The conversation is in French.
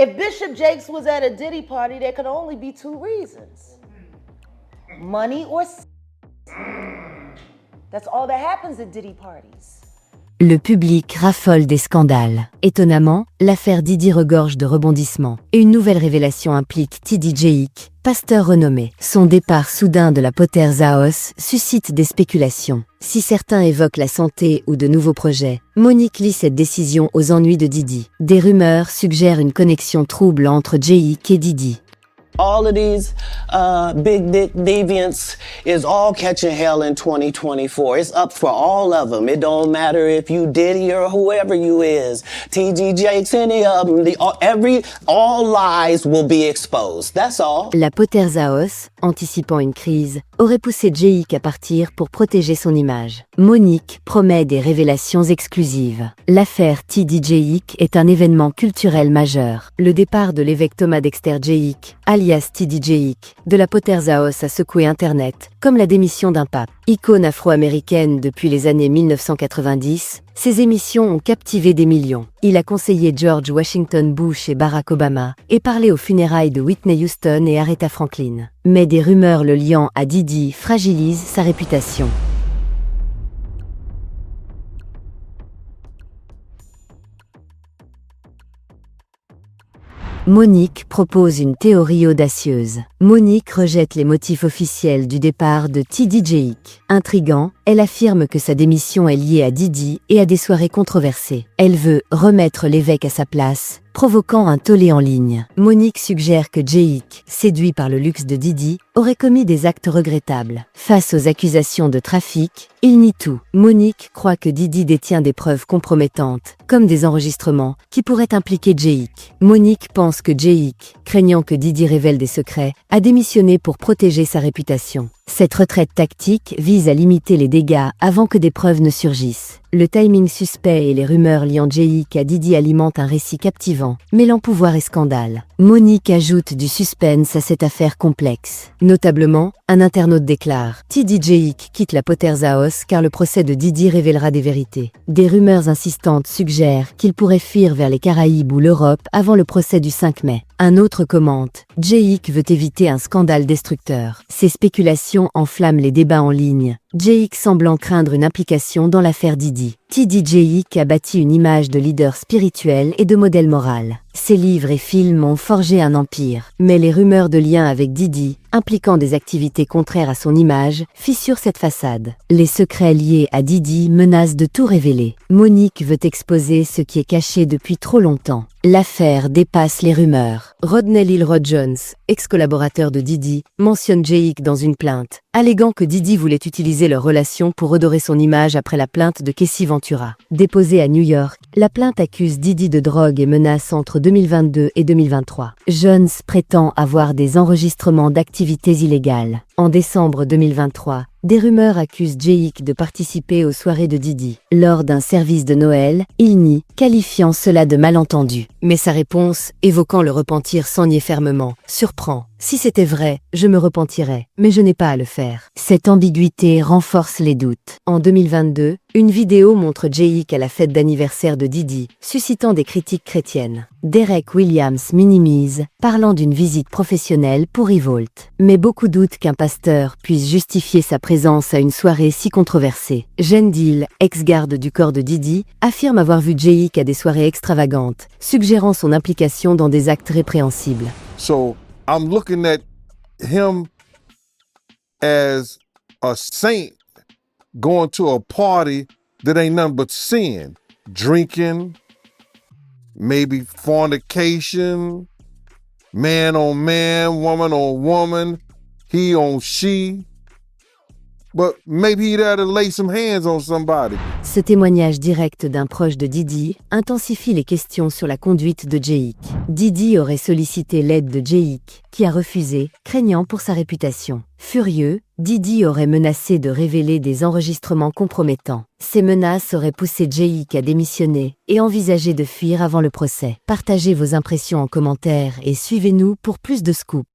If Bishop Jakes was at a Diddy party, there could only be two reasons. Money or sex. That's all that happens at Diddy parties. Le public raffole des scandales. Étonnamment, l'affaire Diddy regorge de rebondissements. Et une nouvelle révélation implique T.D. Jakes, pasteur renommé. Son départ soudain de la Potter's House suscite des spéculations. Si certains évoquent la santé ou de nouveaux projets, Monique lie cette décision aux ennuis de Diddy. Des rumeurs suggèrent une connexion trouble entre Jakes et Diddy. All of these big dick deviants is all catching hell in 2024. It's up for all of them. It don't matter if you Diddy or whoever you is. T.D. Jakes, any of them. All lies will be exposed. That's all. La Potter's House, anticipant une crise, aurait poussé Jakes à partir pour protéger son image. Monique promet des révélations exclusives. L'affaire T.D. Jakes est un événement culturel majeur. Le départ de l'évêque Thomas Dexter Jakes, alias T.D. Jakes, de la Potter's House a secoué Internet, comme la démission d'un pape. Icône afro-américaine depuis les années 1990, ses émissions ont captivé des millions. Il a conseillé George Washington Bush et Barack Obama, et parlé aux funérailles de Whitney Houston et Aretha Franklin. Mais des rumeurs le liant à Diddy fragilisent sa réputation. Monique propose une théorie audacieuse. Monique rejette les motifs officiels du départ de T.D. Jakes. Intriguant, elle affirme que sa démission est liée à Diddy et à des soirées controversées. Elle veut remettre l'évêque à sa place, provoquant un tollé en ligne. Monique suggère que Jakes, séduit par le luxe de Diddy, aurait commis des actes regrettables. Face aux accusations de trafic, il nie tout. Monique croit que Diddy détient des preuves compromettantes, comme des enregistrements, qui pourraient impliquer Jakes. Monique pense que Jakes, craignant que Diddy révèle des secrets, a démissionné pour protéger sa réputation. Cette retraite tactique vise à limiter les dégâts avant que des preuves ne surgissent. Le timing suspect et les rumeurs liant Jakes à Diddy alimentent un récit captivant, mêlant pouvoir et scandale. Monique ajoute du suspense à cette affaire complexe. Notablement, un internaute déclare « T.D. Jakes quitte la Potter's House car le procès de Diddy révélera des vérités ». Des rumeurs insistantes suggèrent qu'il pourrait fuir vers les Caraïbes ou l'Europe avant le procès du 5 mai. Un autre commente « Jakes veut éviter un scandale destructeur ». Ces spéculations enflamment les débats en ligne, Jakes semblant craindre une implication dans l'affaire Diddy. T.D. Jakes a bâti une image de leader spirituel et de modèle moral. Ses livres et films ont forgé un empire, mais les rumeurs de liens avec Diddy, impliquant des activités contraires à son image, fissurent cette façade. Les secrets liés à Diddy menacent de tout révéler. Monique veut exposer ce qui est caché depuis trop longtemps. L'affaire dépasse les rumeurs. Rodney Lil'Rod Jones, ex-collaborateur de Diddy, mentionne Jakes dans une plainte, alléguant que Diddy voulait utiliser leur relation pour redorer son image après la plainte de Casey Ventura. Déposée à New York, la plainte accuse Diddy de drogue et menaces entre 2022 et 2023. Jones prétend avoir des enregistrements d'activités illégales. En décembre 2023, des rumeurs accusent Jakes de participer aux soirées de Diddy. Lors d'un service de Noël, il nie, qualifiant cela de malentendu. Mais sa réponse, évoquant le repentir sans nier fermement, surprend. Si c'était vrai, je me repentirais, mais je n'ai pas à le faire. Cette ambiguïté renforce les doutes. En 2022, une vidéo montre Jakes à la fête d'anniversaire de Diddy, suscitant des critiques chrétiennes. Derek Williams minimise, parlant d'une visite professionnelle pour Revolt. Mais beaucoup doutent qu'un pasteur puisse justifier sa présence à une soirée si controversée. Jen Deal, ex-garde du corps de Diddy, affirme avoir vu Jakes à des soirées extravagantes, suggérant son implication dans des actes répréhensibles. So I'm looking at him as a saint going to a party that ain't nothing but sin. Drinking, maybe fornication, man on man, woman on woman, he on she. But maybe he'd have to lay some hands on somebody. Ce témoignage direct d'un proche de Diddy intensifie les questions sur la conduite de Jakes. Diddy aurait sollicité l'aide de Jakes, qui a refusé, craignant pour sa réputation. Furieux, Diddy aurait menacé de révéler des enregistrements compromettants. Ces menaces auraient poussé Jakes à démissionner et envisager de fuir avant le procès. Partagez vos impressions en commentaire et suivez-nous pour plus de scoops.